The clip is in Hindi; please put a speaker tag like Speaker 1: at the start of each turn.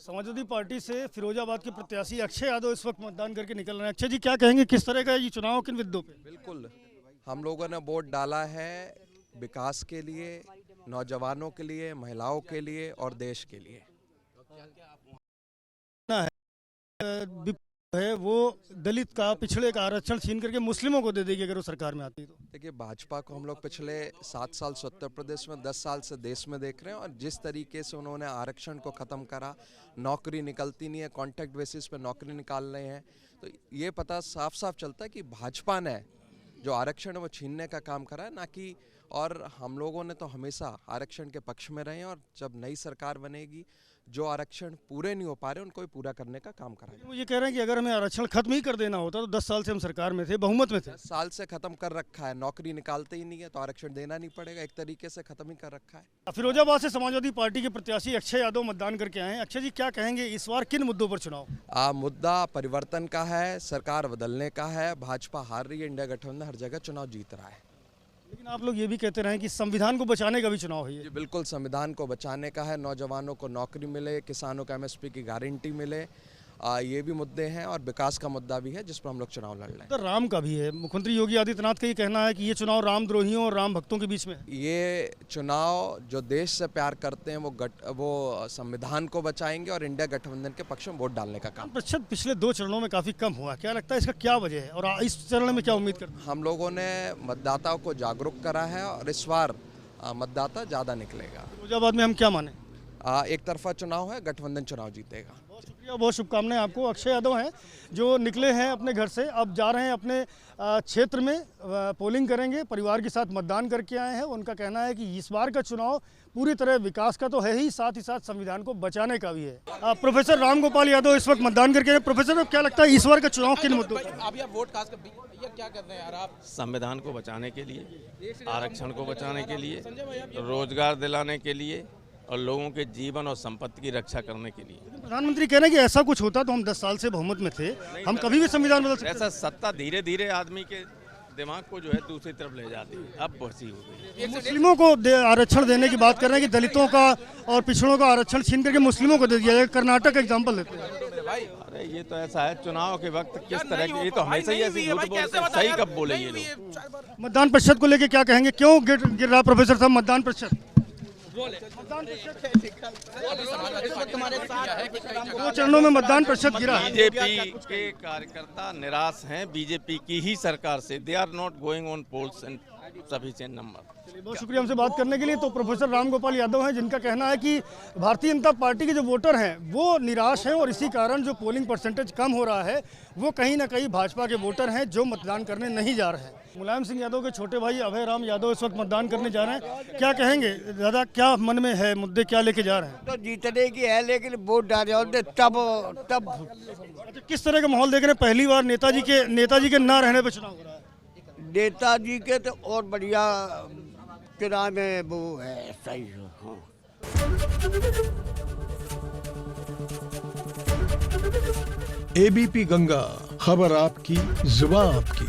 Speaker 1: समाजवादी पार्टी से फिरोजाबाद के प्रत्याशी अक्षय यादव इस वक्त मतदान करके निकल रहे हैं। अक्षय जी, क्या कहेंगे, किस तरह का है ये चुनाव, किन मुद्दों पे?
Speaker 2: बिल्कुल, हम लोगों ने वोट डाला है विकास के लिए, नौजवानों के लिए, महिलाओं के लिए और देश के लिए।
Speaker 1: ना है वो दलित का, पिछड़े का आरक्षण छीन करके मुस्लिमों को दे देगी अगर वो सरकार में आती तो।
Speaker 2: देखिए, भाजपा को हम लोग पिछले 7 साल से उत्तर प्रदेश में, 10 साल से देश में देख रहे हैं, और जिस तरीके से उन्होंने आरक्षण को ख़त्म करा, नौकरी निकलती नहीं है, कॉन्ट्रैक्ट बेसिस पे नौकरी निकाल रहे हैं, तो ये पता साफ साफ चलता है कि भाजपा ने जो आरक्षण है वो छीनने का काम करा है, ना कि। और हम लोगों ने तो हमेशा आरक्षण के पक्ष में रहे हैं, और जब नई सरकार बनेगी जो आरक्षण पूरे नहीं हो पा रहे उनको भी पूरा करने का काम कराएंगे।
Speaker 1: वो ये कह रहे हैं कि अगर हमें आरक्षण खत्म ही कर देना होता तो 10 साल से हम सरकार में थे, बहुमत में थे।
Speaker 2: 10 साल से खत्म कर रखा है, नौकरी निकालते ही नहीं है तो आरक्षण देना नहीं पड़ेगा, एक तरीके से खत्म ही कर रखा है।
Speaker 1: फिरोजाबाद से समाजवादी पार्टी के प्रत्याशी अक्षय यादव मतदान करके आए हैं। अक्षय जी, क्या कहेंगे, इस बार किन मुद्दों पर चुनाव?
Speaker 2: मुद्दा परिवर्तन का है, सरकार बदलने का है। भाजपा हार रही है, इंडिया गठबंधन हर जगह चुनाव जीत रहा है।
Speaker 1: लेकिन आप लोग ये भी कहते रहे कि संविधान को बचाने का भी चुनाव है ये।
Speaker 2: जी बिल्कुल, संविधान को बचाने का है, नौजवानों को नौकरी मिले, किसानों को एमएसपी की गारंटी मिले, ये भी मुद्दे हैं, और विकास का मुद्दा भी है जिस पर हम लोग चुनाव लड़ रहे हैं।
Speaker 1: तो राम का भी है, मुख्यमंत्री योगी आदित्यनाथ का ये कहना है कि ये चुनाव रामद्रोहियों और राम भक्तों के बीच में है।
Speaker 2: ये चुनाव जो देश से प्यार करते हैं वो संविधान को बचाएंगे और इंडिया गठबंधन के पक्ष में वोट डालने का काम।
Speaker 1: प्रतिशत पिछले 2 चरणों में काफी कम हुआ, क्या लगता है इसका क्या वजह है, और इस चरण में क्या उम्मीद करते हैं?
Speaker 2: हम लोगों ने मतदाताओं को जागरूक करा है, और इस बार मतदाता ज़्यादा निकलेगा।
Speaker 1: फिरोजाबाद में हम क्या माने?
Speaker 2: एक तरफा चुनाव है, गठबंधन चुनाव जीतेगा।
Speaker 1: बहुत शुक्रिया, बहुत शुभकामनाएं आपको। अक्षय यादव हैं जो निकले हैं अपने घर से, अब जा रहे हैं अपने क्षेत्र में पोलिंग करेंगे, परिवार के साथ मतदान करके आए हैं। उनका कहना है कि इस बार का चुनाव पूरी तरह विकास का तो है ही, साथ ही साथ संविधान को बचाने का भी है। प्रोफेसर राम गोपाल यादव इस वक्त मतदान करके आए। प्रोफेसर, अब क्या लगता है इस बार का चुनाव किन मुद्दों पर?
Speaker 3: आप वोट कास्ट कर भैया क्या कर रहे हैं यार आप?
Speaker 4: संविधान को बचाने के लिए, आरक्षण को बचाने के लिए, रोजगार दिलाने के लिए, और लोगों के जीवन और संपत्ति की रक्षा करने के लिए।
Speaker 1: प्रधानमंत्री कह रहे हैं कि ऐसा कुछ होता तो हम 10 साल से बहुमत में थे, हम कभी भी संविधान बदल सकते।
Speaker 4: ऐसा सत्ता धीरे धीरे आदमी के दिमाग को जो है दूसरी तरफ ले जाती है, अब बढ़ती हो गई।
Speaker 1: मुस्लिमों को आरक्षण देने की बात कर रहे हैं कि दलितों का और पिछड़ों का आरक्षण छीन करके मुस्लिमों को दे दिया जाए। कर्नाटक का एग्जाम्पल देते हैं।
Speaker 4: अरे ये तो ऐसा है, चुनाव के वक्त किस तरह की, ये तो हमेशा ही ऐसी झूठ बोलते हैं, सही कब बोले ये लोग।
Speaker 1: मतदान प्रतिशत को लेकर क्या कहेंगे, क्यों गिर रहा प्रोफेसर साहब मतदान प्रतिशत? 2 चरणों में मतदान प्रतिशत गिरा है।
Speaker 4: बीजेपी के कार्यकर्ता निराश हैं बीजेपी की ही सरकार से। They are not going on polls and sufficient number.
Speaker 1: बहुत शुक्रिया हमसे बात करने के लिए। तो प्रोफेसर राम गोपाल यादव हैं जिनका कहना है कि भारतीय जनता पार्टी के जो वोटर हैं वो निराश हैं, और इसी कारण जो पोलिंग परसेंटेज कम हो रहा है वो कहीं ना कहीं भाजपा के वोटर हैं जो मतदान करने नहीं जा रहे हैं। मुलायम सिंह यादव के छोटे भाई अभय राम यादव इस वक्त मतदान करने जा रहे हैं। क्या कहेंगे दादा, क्या मन में है, मुद्दे क्या लेके जा रहे हैं?
Speaker 5: तो जीतने की है, लेकिन वोट डाले तब
Speaker 1: अच्छा, किस तरह का माहौल देख रहे हैं? पहली बार नेताजी के ना रहने पर चुनाव हो रहा है।
Speaker 5: नेताजी के तो और बढ़िया चुनाव में वो है, सही है। हाँ।
Speaker 6: एबीपी गंगा, खबर आपकी, जुबान आपकी।